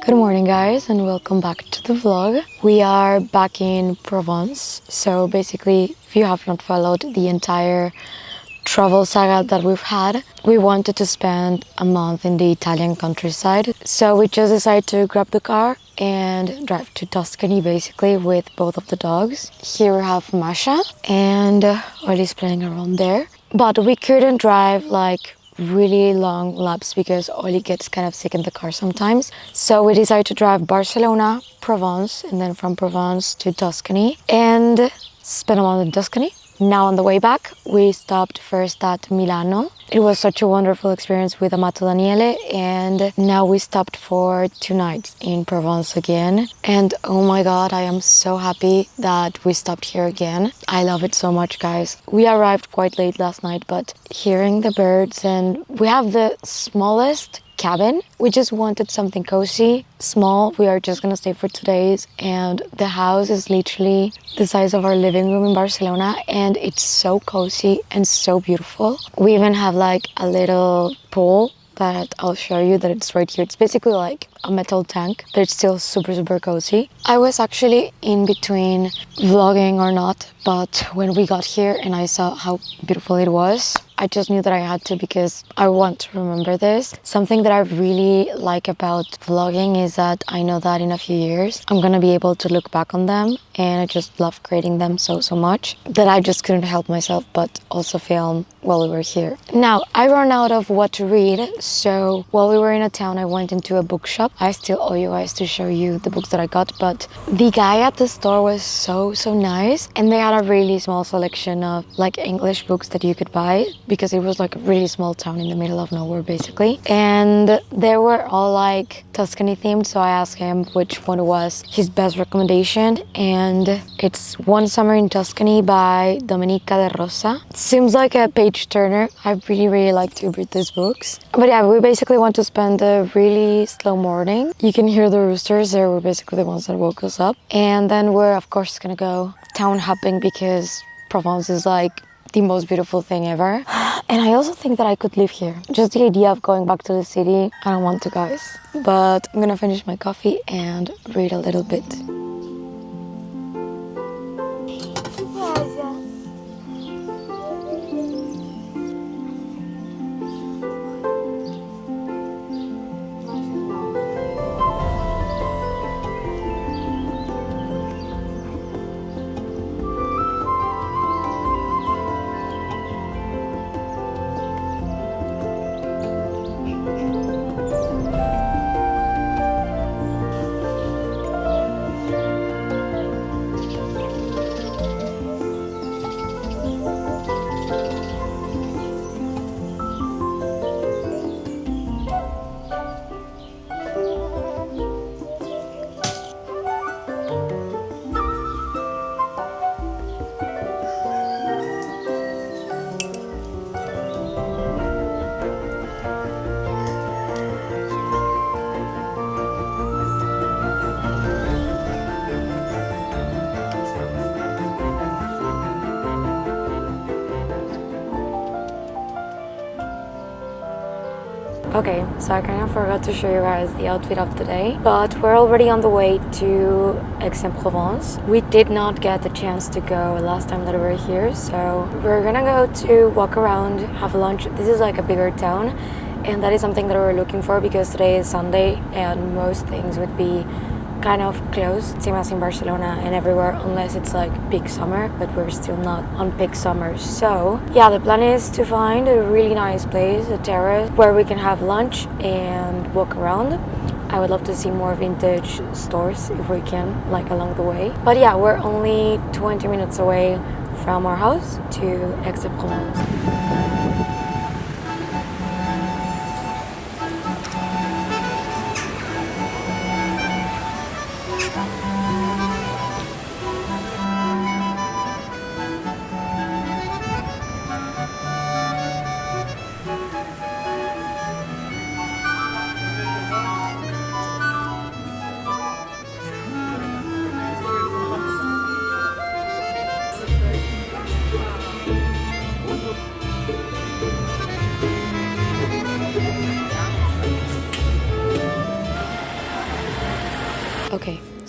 Good morning guys and welcome back to the vlog. We are back in Provence. So basically, if you have not followed the entire travel saga that we've had, we wanted to spend a month in the Italian countryside. So we just decided to grab the car and drive to Tuscany basically with both of the dogs. Here we have Masha and Ollie's playing around there. But we couldn't drive like really long laps because Ollie gets kind of sick in the car sometimes. So we decided to drive Barcelona, Provence, and then from Provence to Tuscany and spend a month in Tuscany. Now on the way back, we stopped first at Milano. It was such a wonderful experience with Amato Daniele, and now we stopped for 2 nights in Provence again. And oh my god, I am so happy that we stopped here again. I love it so much, guys. We arrived quite late last night, but hearing the birds, and we have the smallest cabin. We just wanted something cozy, small. We are just gonna stay for 2 days, and the house is literally the size of our living room in Barcelona, and it's so cozy and so beautiful. We even have like a little pool that I'll show you, that it's right here. It's basically like a metal tank, but it's still super cozy. I was actually in between vlogging or not, but when we got here and I saw how beautiful it was, I just knew that I had to because I want to remember this. Something that I really like about vlogging is that I know that in a few years I'm gonna be able to look back on them, and I just love creating them so much that I just couldn't help myself but also film while we were here. Now, I ran out of what to read, so while we were in a town I went into a bookshop. I still owe you guys to show you the books that I got, but the guy at the store was so nice, and they had a really small selection of like English books that you could buy because it was like a really small town in the middle of nowhere basically, and they were all like Tuscany themed. So I asked him which one was his best recommendation, and it's One Summer in Tuscany by Domenica de Rosa. It seems like a page turner. I really like to read these books. But yeah, we basically want to spend a really slow morning. You can hear the roosters. They were basically the ones that woke us up, and then we're of course gonna go town hopping because Provence is like the most beautiful thing ever. And I also think that I could live here. Just the idea of going back to the city, I don't want to, guys. But I'm gonna finish my coffee and read a little bit. Okay, so I kind of forgot to show you guys the outfit of the day, but we're already on the way to Aix-en-Provence. We did not get the chance to go last time that we were here, so we're gonna go to walk around, have lunch. This is like a bigger town, and that is something that we're looking for because today is Sunday and most things would be kind of closed, same as in Barcelona and everywhere, unless it's like peak summer, but we're still not on peak summer. So yeah, the plan is to find a really nice place, a terrace, where we can have lunch and walk around. I would love to see more vintage stores if we can, like along the way. But yeah, we're only 20 minutes away from our house to Aix-en-Provence.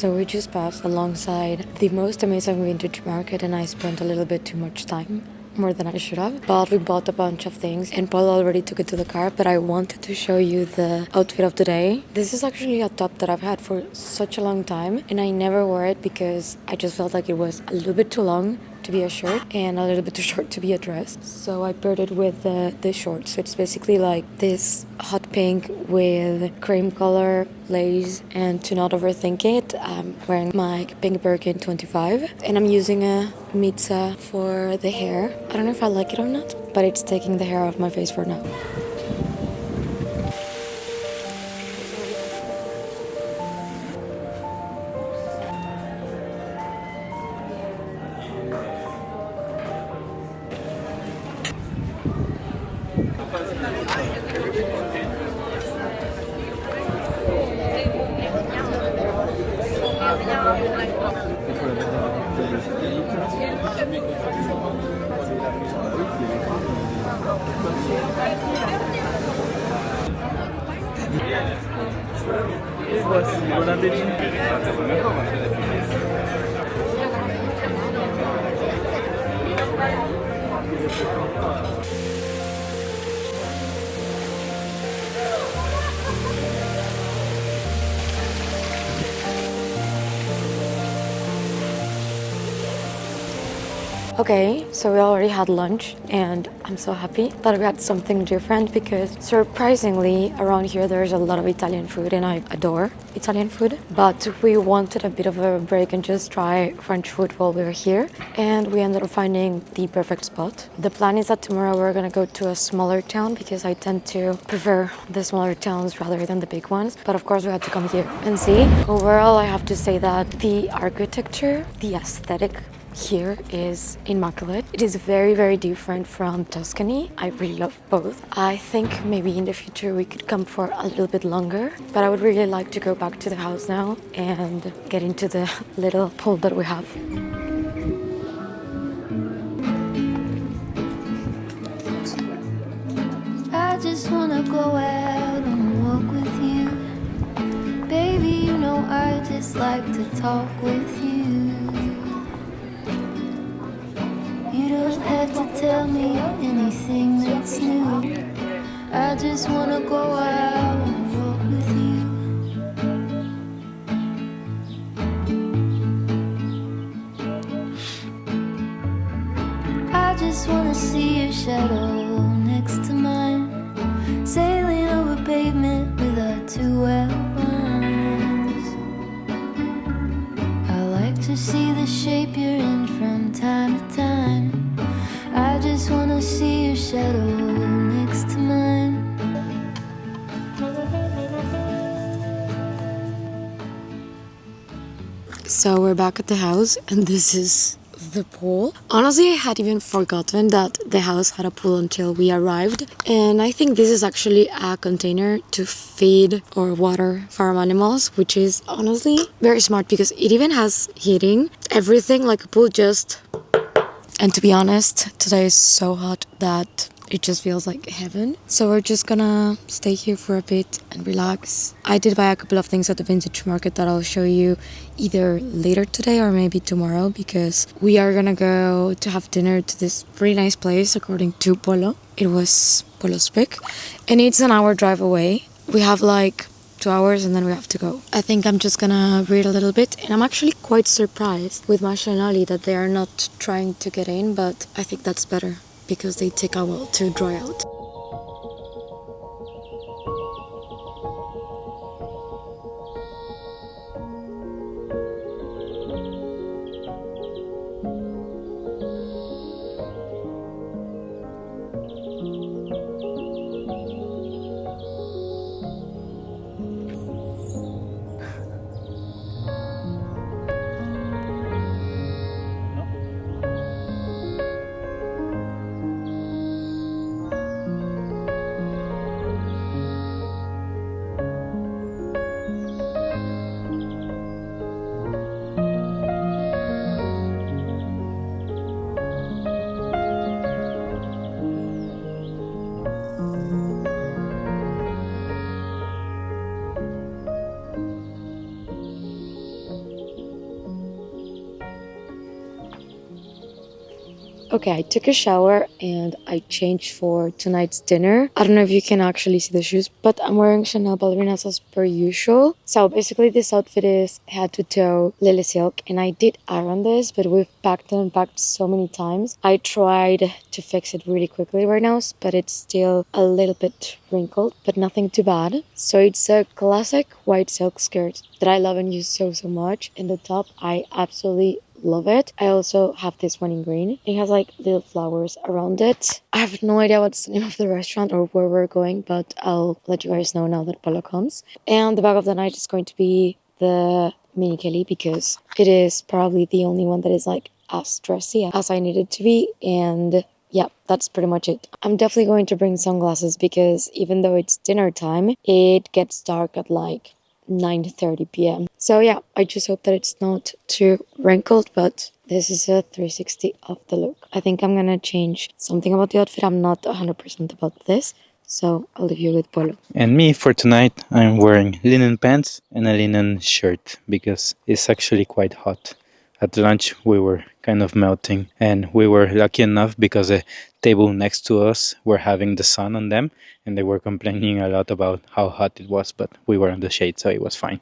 So we just passed alongside the most amazing vintage market and I spent a little bit too much time, more than I should have. But we bought a bunch of things and Paul already took it to the car, but I wanted to show you the outfit of the day. This is actually a top that I've had for such a long time and I never wore it because I just felt like it was a little bit too long to be a shirt and a little bit too short to be a dress. So I paired it with the shorts. So it's basically like this hot pink with cream color lace, and to not overthink it, I'm wearing my pink Birkin 25 and I'm using a Mitza for the hair. I don't know if I like it or not, but it's taking the hair off my face for now. Et voici l'Olympique. Okay, so we already had lunch and I'm so happy that we had something different because surprisingly around here there's a lot of Italian food and I adore Italian food, but we wanted a bit of a break and just try French food while we were here and we ended up finding the perfect spot. The plan is that tomorrow we're gonna go to a smaller town because I tend to prefer the smaller towns rather than the big ones, but of course we had to come here and see. Overall, I have to say that the architecture, the aesthetic here is immaculate. It is very, very different from Tuscany. I really love both. I think maybe in the future we could come for a little bit longer, but I would really like to go back to the house now and get into the little pool that we have. I just wanna go out on a walk with you. Baby, you know I just like to talk with you. You don't have to tell me anything that's new. I just wanna go out on a walk with you. I just wanna see your shadow next to mine, sailing over pavement with our two outlines. I like to see the shape you're in from time to time. I just wanna see your shadow next to mine. So we're back at the house and this is the pool. Honestly, I had even forgotten that the house had a pool until we arrived, and I think this is actually a container to feed or water farm animals, which is honestly very smart because it even has heating, everything like a pool. And to be honest, today is so hot that it just feels like heaven. So we're just gonna stay here for a bit and relax. I did buy a couple of things at the vintage market that I'll show you either later today or maybe tomorrow, because we are gonna go to have dinner to this really nice place according to Polo. It was Polo's pick and it's an hour drive away. We have like 2 hours and then we have to go. I think I'm just gonna read a little bit, and I'm actually quite surprised with Masha and Ollie that they are not trying to get in, but I think that's better because they take a while to dry out. Okay, I took a shower and I changed for tonight's dinner. I don't know if you can actually see the shoes, but I'm wearing Chanel ballerinas as per usual. So basically this outfit is head to toe lily silk, and I did iron this, but we've packed and unpacked so many times. I tried to fix it really quickly right now, but it's still a little bit wrinkled, but nothing too bad. So it's a classic white silk skirt that I love and use so much. In the top, I absolutely love it. I also have this one in green. It has like little flowers around it. I have no idea what's the name of the restaurant or where we're going, but I'll let you guys know now that Polo comes. And the bag of the night is going to be the mini Kelly, because it is probably the only one that is like as dressy as I need it to be. And yeah, that's pretty much it. I'm definitely going to bring sunglasses because even though it's dinner time, it gets dark at like 9:30 p.m. So yeah, I just hope that it's not too wrinkled, but this is a 360 of the look. I think I'm gonna change something about the outfit. I'm not 100% about this, so I'll leave you with Polo. And me, for tonight, I'm wearing linen pants and a linen shirt because it's actually quite hot. At lunch, we were kind of melting, and we were lucky enough because the table next to us were having the sun on them, and they were complaining a lot about how hot it was, but we were in the shade, so it was fine.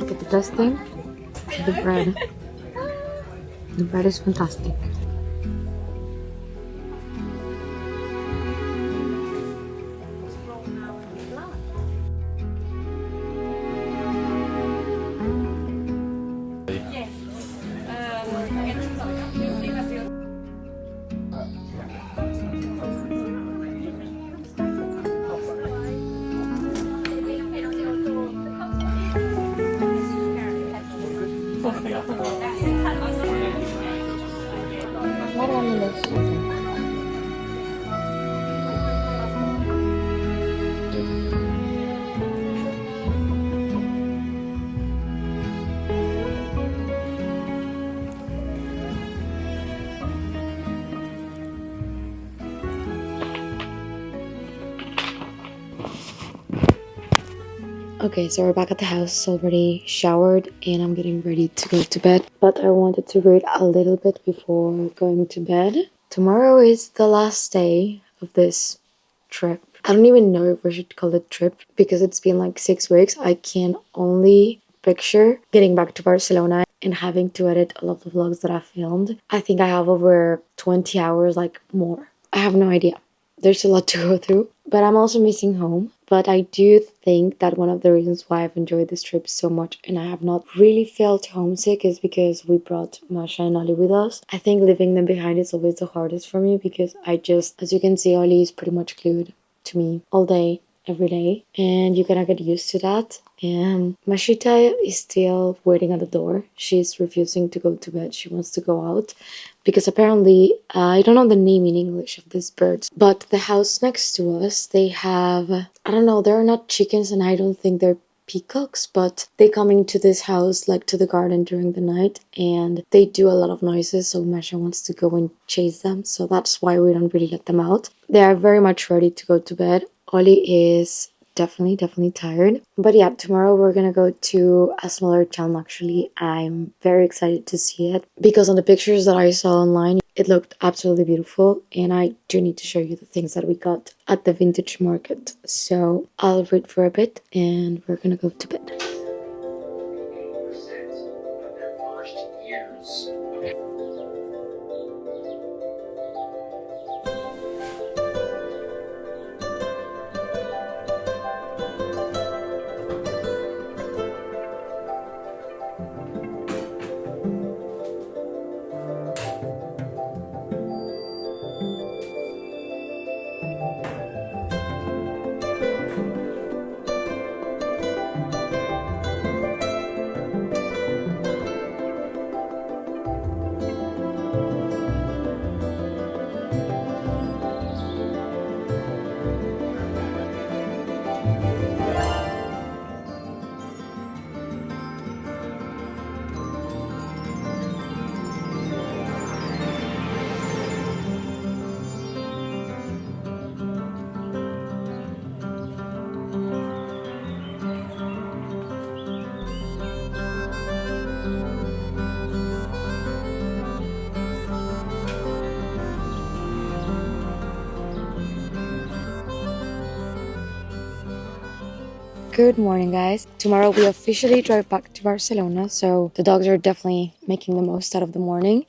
But the best thing, the bread. The bread is fantastic. Okay, so we're back at the house, already showered, and I'm getting ready to go to bed. But I wanted to read a little bit before going to bed. Tomorrow is the last day of this trip. I don't even know if we should call it trip because it's been like 6 weeks. I can only picture getting back to Barcelona and having to edit all of the vlogs that I filmed. I think I have over 20 hours, like more. I have no idea. There's a lot to go through, but I'm also missing home. But I do think that one of the reasons why I've enjoyed this trip so much and I have not really felt homesick is because we brought Masha and Ollie with us. I think leaving them behind is always the hardest for me because as you can see, Ollie is pretty much glued to me all day, every day, and you gotta get used to that. And Mashita is still waiting at the door. She's refusing to go to bed. She wants to go out because apparently, I don't know the name in English of these birds, but the house next to us, they have, I don't know, they're not chickens and I don't think they're peacocks, but they come into this house, like to the garden during the night, and they do a lot of noises, so Masha wants to go and chase them, so that's why we don't really let them out. They are very much ready to go to bed. Ollie is definitely tired. But yeah, tomorrow we're gonna go to a smaller town actually. I'm very excited to see it because on the pictures that I saw online, it looked absolutely beautiful, and I do need to show you the things that we got at the vintage market. So I'll read for a bit and we're gonna go to bed. Good morning, guys. Tomorrow we officially drive back to Barcelona, so the dogs are definitely making the most out of the morning.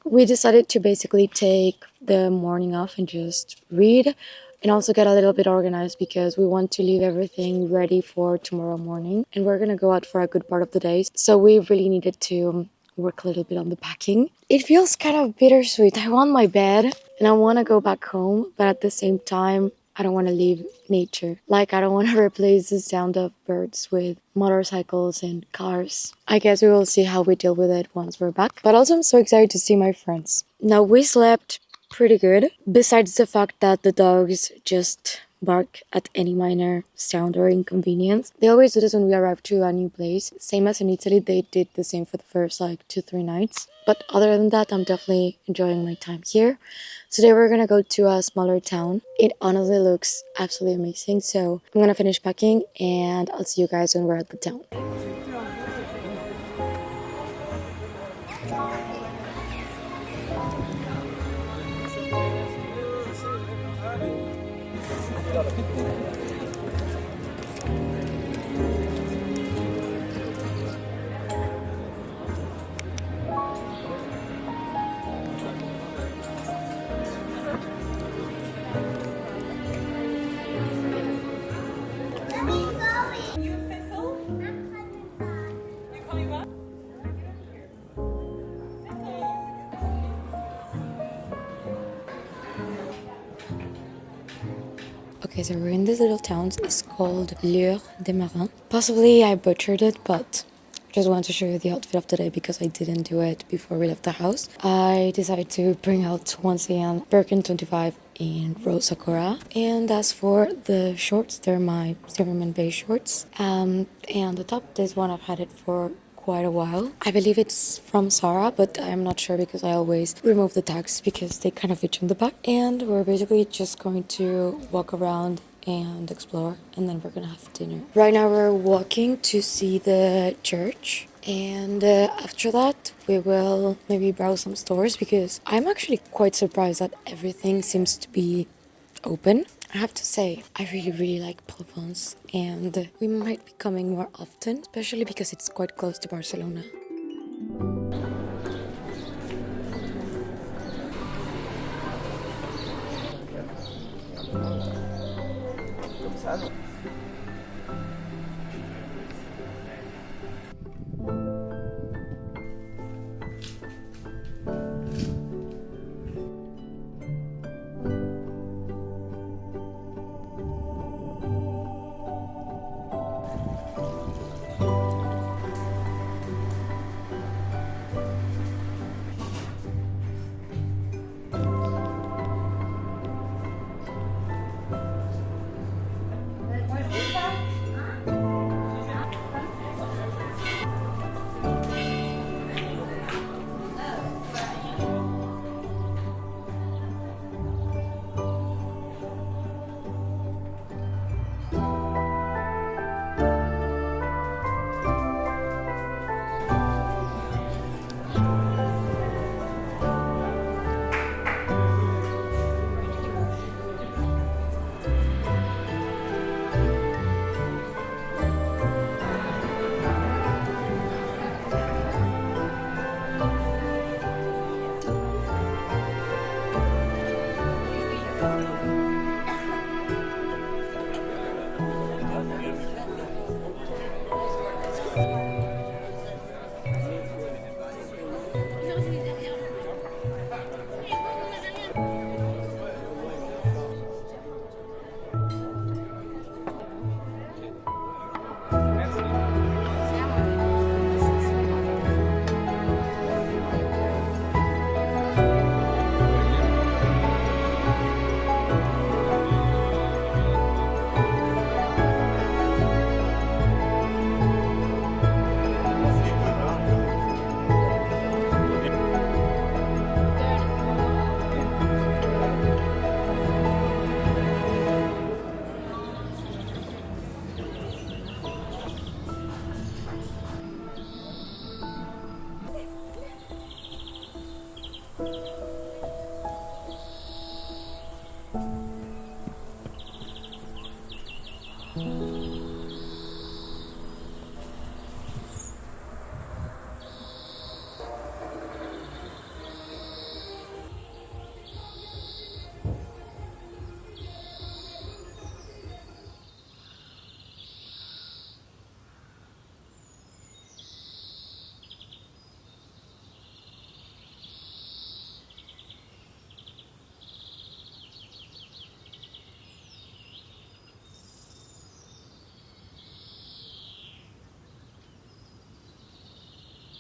We decided to basically take the morning off and just read and also get a little bit organized because we want to leave everything ready for tomorrow morning, and we're gonna go out for a good part of the day, so we really needed to work a little bit on the packing. It feels kind of bittersweet. I want my bed and I want to go back home, but at the same time I don't want to leave nature. Like, I don't want to replace the sound of birds with motorcycles and cars. I guess we will see how we deal with it once we're back. But also I'm so excited to see my friends. Now, we slept pretty good, besides the fact that the dogs just bark at any minor sound or inconvenience. They always do this when we arrive to a new place. Same as in Italy, they did the same for the first 2-3 nights. But other than that, I'm definitely enjoying my time here. Today we're gonna go to a smaller town. It honestly looks absolutely amazing. So I'm gonna finish packing and I'll see you guys when we're at the town. Okay, so we're in this little town. It's called Lourmarin. Possibly I butchered it, but I just wanted to show you the outfit of the day because I didn't do it before we left the house. I decided to bring out once again Birkin 25 in rose Sakura. And as for the shorts, they're my Zimmerman beige shorts. And the top, this one I've had it for quite a while. I believe it's from Zara, but I'm not sure because I always remove the tags because they kind of itch on the back. And we're basically just going to walk around and explore, and then we're gonna have dinner. Right now we're walking to see the church, and after that we will maybe browse some stores because I'm actually quite surprised that everything seems to be open. I have to say, I really like Provence, and we might be coming more often, especially because it's quite close to Barcelona.